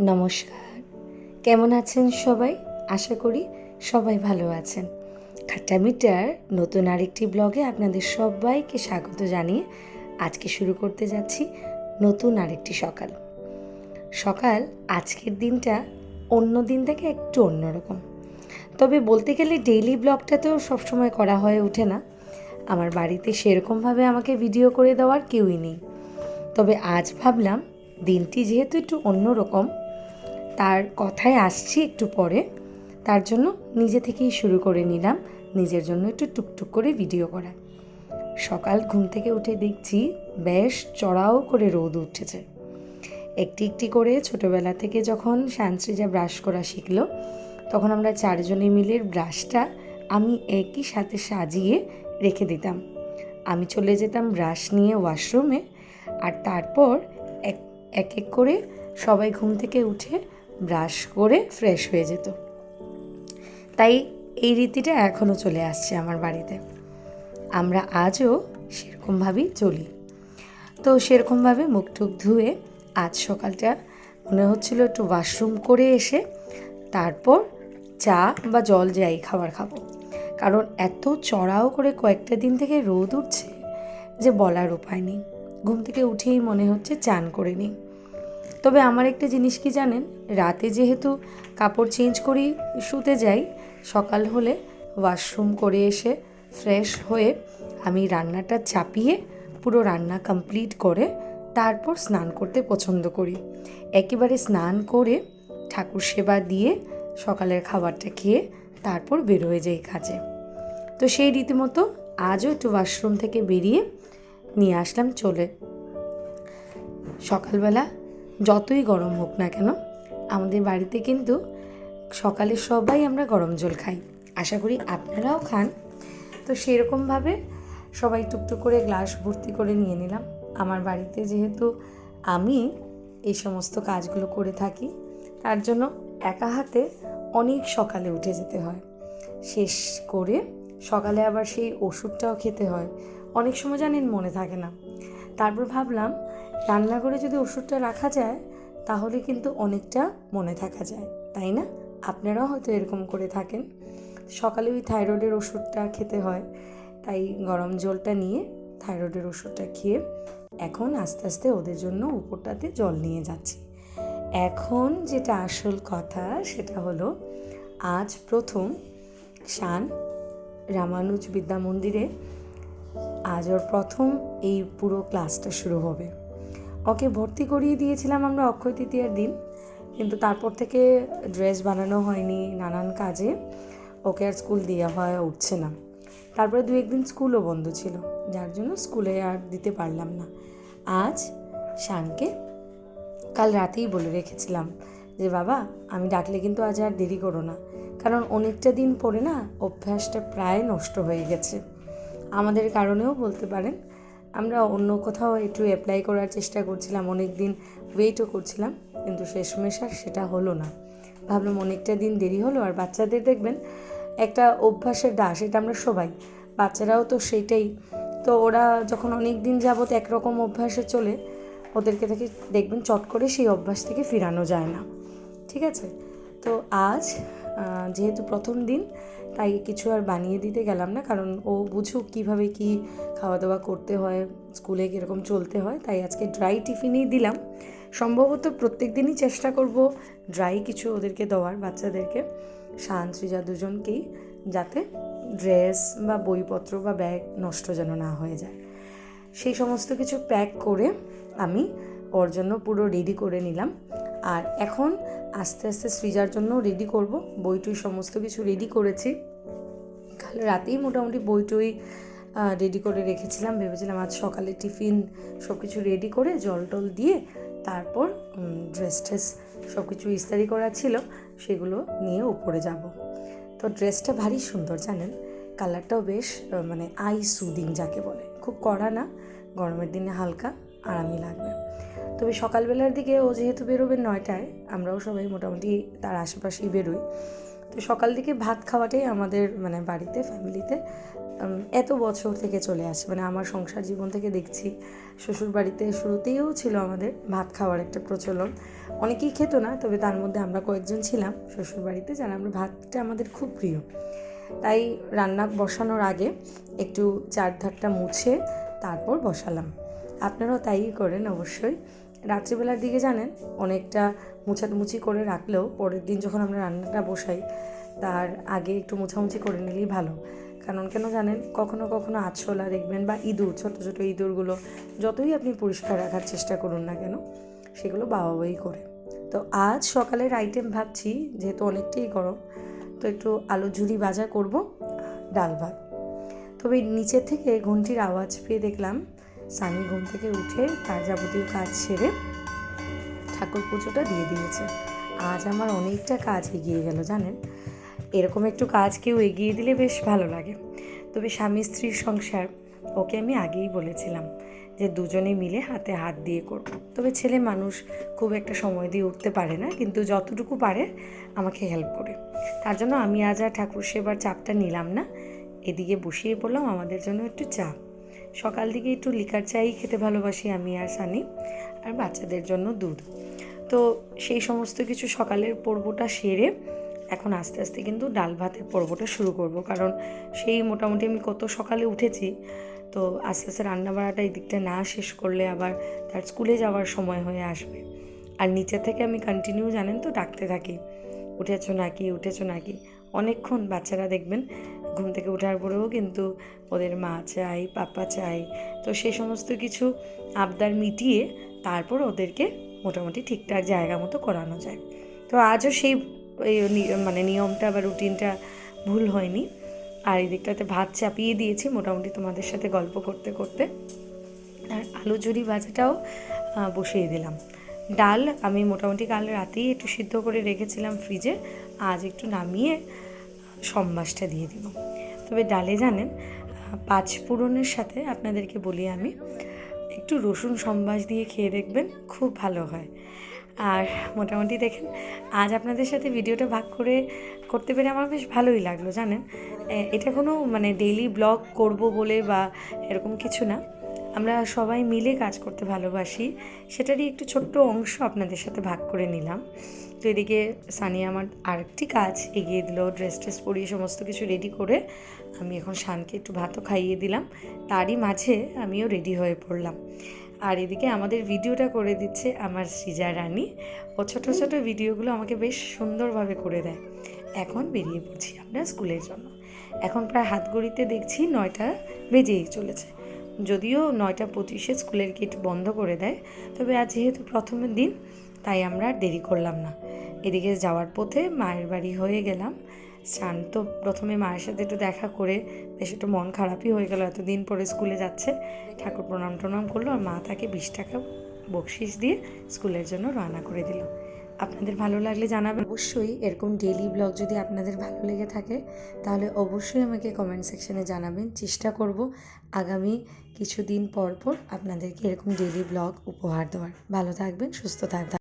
নমস্কার, কেমন আছেন সবাই? আশা করি সবাই ভালো আছেন। খাট্টা মিঠার নতুন আরেকটি ব্লগে আপনাদের সবাইকে স্বাগত জানিয়ে আজকে শুরু করতে যাচ্ছি নতুন আরেকটি সকাল। আজকের দিনটা অন্য দিন থেকে একটু অন্যরকম। তবে বলতে গেলে ডেইলি ব্লগটা তো সবসময় করা হয়ে ওঠে না। আমার বাড়িতে সেরকমভাবে আমাকে ভিডিও করে দেওয়ার কেউই নেই। তবে আজ ভাবলাম দিনটি যেহেতু একটু অন্যরকম, তার কথায় আসছি একটু পরে, তার জন্য নিজে থেকেই শুরু করে নিলাম নিজের জন্য একটু টুকটুক করে ভিডিও করা। সকাল ঘুম থেকে উঠে দেখছি বেশ চড়াও করে রোদ উঠেছে। একটি একটি করে ছোটোবেলা থেকে যখন সানসৃজা ব্রাশ করা শিখলো, তখন আমরা চারজনে মিলে ব্রাশটা আমি একই সাথে সাজিয়ে রেখে দিতাম। আমি চলে যেতাম ব্রাশ নিয়ে ওয়াশরুমে, আর তারপর এক এক করে সবাই ঘুম থেকে উঠে ব্রাশ করে ফ্রেশ হয়ে যেত। তাই এই রীতিটা এখনও চলে আসছে আমার বাড়িতে। আমরা আজও সেরকমভাবেই চলি। তো সেরকমভাবে মুখ টুক ধুয়ে আজ সকালটা মনে হচ্ছিল একটু ওয়াশরুম করে এসে তারপর চা বা জল যাই খাবার খাবো। কারণ এত চড়াও করে কয়েকটা দিন থেকে রোদ উঠছে যে বলার উপায় নেই। ঘুম থেকে উঠেই মনে হচ্ছে চান করে নিই। তবে আমার একটা জিনিস কি জানেন, রাতে যেহেতু কাপড় চেঞ্জ করি শুতে যাই, সকাল হলে ওয়াশরুম করে এসে ফ্রেশ হয়ে আমি রান্নাটা চাপিয়ে পুরো রান্না কমপ্লিট করে তারপর স্নান করতে পছন্দ করি। একেবারে স্নান করে ঠাকুর সেবা দিয়ে সকালের খাবারটা খেয়ে তারপর বের হয়ে যাই কাজে। তো সেই রীতিমতো আজও একটু ওয়াশরুম থেকে বেরিয়ে নিয়ে আসলাম চলে। সকালবেলা যতই গরম হোক না কেন, আমাদের বাড়িতে কিন্তু সকালে সবাই আমরা গরম জল খাই। আশা করি আপনারাও খান। তো সেরকমভাবে সবাই টুকটুক করে গ্লাস ভর্তি করে নিয়ে নিলাম। আমার বাড়িতে যেহেতু আমি এই সমস্ত কাজগুলো করে থাকি, তার জন্য একা হাতে অনেক সকালে উঠে যেতে হয়। শেষ করে সকালে আবার সেই ওষুধটাও খেতে হয়। অনেক সময় জানেন মনে থাকে না। তারপর ভাবলাম রান্নাঘরে যদি ওষুধটা রাখা যায় তাহলে কিন্তু অনেকটা মনে থাকা যায়, তাই না? আপনারাও হয়তো এরকম করে থাকেন। সকালে ওই থাইরয়েডের ওষুধটা খেতে হয়, তাই গরম জলটা নিয়ে থাইরয়েডের ওষুধটা খেয়ে এখন আস্তে আস্তে ওদের জন্য উপরটাতে জল নিয়ে যাচ্ছি। এখন যেটা আসল কথা সেটা হলো, আজ প্রথম শান রামানুজ বিদ্যা মন্দিরে আজ ওর প্রথম এই পুরো ক্লাসটা শুরু হবে। ওকে ভর্তি করিয়ে দিয়েছিলাম আমরা অক্ষয় তৃতীয়ার দিন, কিন্তু তারপর থেকে ড্রেস বানানো হয়নি, নানান কাজে ওকে আর স্কুল দেওয়া হয় উঠছে না। তারপরে 2-1 দিন স্কুলও বন্ধ ছিল, যার জন্য স্কুলে আর দিতে পারলাম না। আজ শানকে কাল রাতেই বলে রেখেছিলাম যে বাবা, আমি ডাকলে কিন্তু আজ আর দেরি করো না, কারণ অনেকটা দিন পরে না অভ্যাসটা প্রায় নষ্ট হয়ে গেছে। আমাদের কারণেও বলতে পারেন। আমরা অন্য কোথাও একটু অ্যাপ্লাই করার চেষ্টা করছিলাম, অনেক দিন ওয়েটও করছিলাম, কিন্তু শেষমেশ আর সেটা হলো না। ভাবলাম অনেকটা দিন দেরি হলো, আর বাচ্চাদের দেখবেন একটা অভ্যাসের দাস, এটা আমরা সবাই, বাচ্চারাও তো সেইটাই। তো ওরা যখন অনেক দিন যাবত একরকম অভ্যাসে চলে, ওদেরকে থেকে দেখবেন চট করে সেই অভ্যাস থেকে ফিরানো যায় না। ঠিক আছে? তো আজ যেহেতু প্রথম দিন, তাই কিছু আর বানিয়ে দিতে গেলাম না, কারণ ও বুঝুক কীভাবে কী খাওয়া দাওয়া করতে হয়, স্কুলে কীরকম চলতে হয়। তাই আজকে ড্রাই টিফিনেই দিলাম। সম্ভবত প্রত্যেক দিনই চেষ্টা করব ড্রাই কিছু ওদেরকে দেওয়ার, বাচ্চাদেরকে, শান সৃজা দুজনকেই, যাতে ড্রেস বা বইপত্র বা ব্যাগ নষ্ট যেন না হয়ে যায়। সেই সমস্ত কিছু প্যাক করে আমি ওর জন্য পুরো রেডি করে নিলাম। আর এখন আস্তে আস্তে সৃজার জন্য রেডি করব। বইটুই সমস্ত কিছু রেডি করেছি, কাল রাতেই মোটামুটি বইটুই রেডি করে রেখেছিলাম। ভেবেছিলাম আজ সকালে টিফিন সব কিছু রেডি করে জল টল দিয়ে তারপর ড্রেস ট্রেস সব কিছু ইস্তারি করা ছিল, সেগুলো নিয়ে উপরে যাব। তো ড্রেসটা ভারী সুন্দর জানেন, কালারটাও বেশ মানে আই সুদিং যাকে বলে, খুব কড়া না, গরমের দিনে হালকা আরামই লাগবে। তবে সকালবেলার দিকে ও যেহেতু বেরোবে 9টায়, আমরাও সবাই মোটামুটি তার আশেপাশেই বেরোই। তো তো সকাল দিকে ভাত খাওয়াটাই আমাদের মানে বাড়িতে ফ্যামিলিতে এত বছর থেকে চলে আসে। মানে আমার সংসার জীবন থেকে দেখছি শ্বশুর বাড়িতে শুরুতেও ছিল আমাদের ভাত খাওয়ার একটা প্রচলন। অনেকেই খেত না, তবে তার মধ্যে আমরা কয়েকজন ছিলাম শ্বশুর বাড়িতে যারা আমরা ভাতটা আমাদের খুব প্রিয়। তাই রান্না বসানোর আগে একটু চারধারটা মুছে তারপর বসালাম। আপনারাও তাই করেন অবশ্যই। রাত্রিবেলার দিকে জানেন অনেকটা মুছামুছি করে রাখলেও পরের দিন যখন আমরা রান্নাটা বসাই তার আগে একটু মোছামুছি করে নিলেই ভালো। কারণ কেন জানেন, কখনো কখনো আরশোলা দেখবেন বা ইঁদুর, ছোটো ছোটো ইঁদুরগুলো যতই আপনি পরিষ্কার রাখার চেষ্টা করুন না কেন সেগুলো বাবাই করে। তো আজ সকালের আইটেম ভাবছি, যেহেতু অনেকটাই গরম, তো একটু আলু ঝুরি ভাজা করব, ডাল ভাত। তবে নিচের থেকে ঘন্টির আওয়াজ পেয়ে দেখলাম সানি ঘুম থেকে উঠে তার যাবতীয় কাজ সেরে ঠাকুর পুজোটা দিয়ে দিয়েছে। আজ আমার অনেকটা কাজ এগিয়ে গেল জানেন। এরকম একটু কাজ কেউ এগিয়ে দিলে বেশ ভালো লাগে। তবে স্বামী স্ত্রীর সংসার, ওকে আমি আগেই বলেছিলাম যে দুজনে মিলে হাতে হাত দিয়ে করব। তবে ছেলে মানুষ খুব একটা সময় দিয়ে উঠতে পারে না, কিন্তু যতটুকু পারে আমাকে হেল্প করে। তার জন্য আমি আজ আর ঠাকুর সেবার চাপটা নিলাম না, এদিকে বসিয়ে পড়লাম আমাদের জন্য একটু চা। সকাল দিকে একটু লিকার চাই খেতে ভালোবাসি আমি আর সানি, আর বাচ্চাদের জন্য দুধ। তো সেই সমস্ত কিছু সকালের পর্বটা সেরে এখন আস্তে আস্তে কিন্তু ডাল ভাতের পর্বটা শুরু করব। কারণ সেই মোটামুটি আমি কত সকালে উঠেছি, তো আস্তে আস্তে রান্নাবাড়াটা এই দিকটা না শেষ করলে আবার তার স্কুলে যাওয়ার সময় হয়ে আসবে। আর নিচে থেকে আমি কন্টিনিউ জানেন তো ডাকতে থাকি, উঠেছো নাকি উঠেছো নাকি। অনেকক্ষণ বাচ্চারা দেখবেন ঘুম থেকে ওঠার পরেও কিন্তু ওদের মা চাই, পাপা চাই। তো সেই সমস্ত কিছু আবদার মিটিয়ে তারপর ওদেরকে মোটামুটি ঠিকঠাক জায়গা মতো করানো যায়। তো আজও সেই মানে নিয়মটা বা রুটিনটা ভুল হয়নি। আর এই দিকটাতে ভাত চাপিয়ে দিয়েছি মোটামুটি তোমাদের সাথে গল্প করতে করতে। আর আলু ঝুরি ভাজাটাও বসিয়ে দিলাম। ডাল আমি মোটামুটি কাল রাতেই একটু সিদ্ধ করে রেখেছিলাম ফ্রিজে, আজ একটু নামিয়ে সম্বাসটা দিয়ে দিব। তবে ডালে জানেন 5 ফোড়নের সাথে আপনাদেরকে বলি আমি, একটু রসুন সম্বাস দিয়ে খেয়ে দেখবেন, খুব ভালো হয়। আর মোটামুটি দেখেন আজ আপনাদের সাথে ভিডিওটা ভাগ করতে পেরে আমার বেশ ভালোই লাগলো জানেন। এটা কোনো মানে ডেইলি ব্লগ করব বলে বা এরকম কিছু না, আমরা সবাই মিলে কাজ করতে ভালোবাসি, সেটারই একটু ছোট্ট অংশ আপনাদের সাথে ভাগ করে নিলাম। তো এদিকে সানি আমার আরেকটি কাজ এগিয়ে দিল, ড্রেস পরিয়ে সমস্ত কিছু রেডি করে আমি এখন শানকে একটু ভাতও খাইয়ে দিলাম। তারই মাঝে আমিও রেডি হয়ে পড়লাম। আর এদিকে আমাদের ভিডিওটা করে দিচ্ছে আমার সৃজা রানী। ও ছোটো ছোটো ভিডিওগুলো আমাকে বেশ সুন্দরভাবে করে দেয়। এখন বেরিয়ে পড়ছি আমরা স্কুলের জন্য। এখন প্রায় হাত ঘড়িতে দেখছি 9টা বেজেই চলেছে। যদিও 9:25 স্কুলের গেট বন্ধ করে দেয়, তবে আজ যেহেতু প্রথমের দিন তাই আমরা আর দেরি করলাম না। এদিকে যাওয়ার পথে মায়ের বাড়ি হয়ে গেলাম। স্নান তো প্রথমে মায়ের সাথে একটু দেখা করে বেশ একটু মন খারাপই হয়ে গেল, এতদিন পরে স্কুলে যাচ্ছে। ঠাকুর প্রণাম করলো, আর মা তাকে 20 টাকা বকশিস দিয়ে স্কুলের জন্য রওনা করে দিল। আপনাদের ভালো লাগলে জানাবেন অবশ্যই। এরকম ডেইলি ব্লগ যদি আপনাদের ভালো লেগে থাকে তাহলে অবশ্যই আমাকে কমেন্ট সেকশনে জানাবেন। চেষ্টা করব আগামী কিছুদিন পর আপনাদেরকে এরকম ডেইলি ব্লগ উপহার দেওয়ার। ভালো থাকবেন, সুস্থ থাকবেন।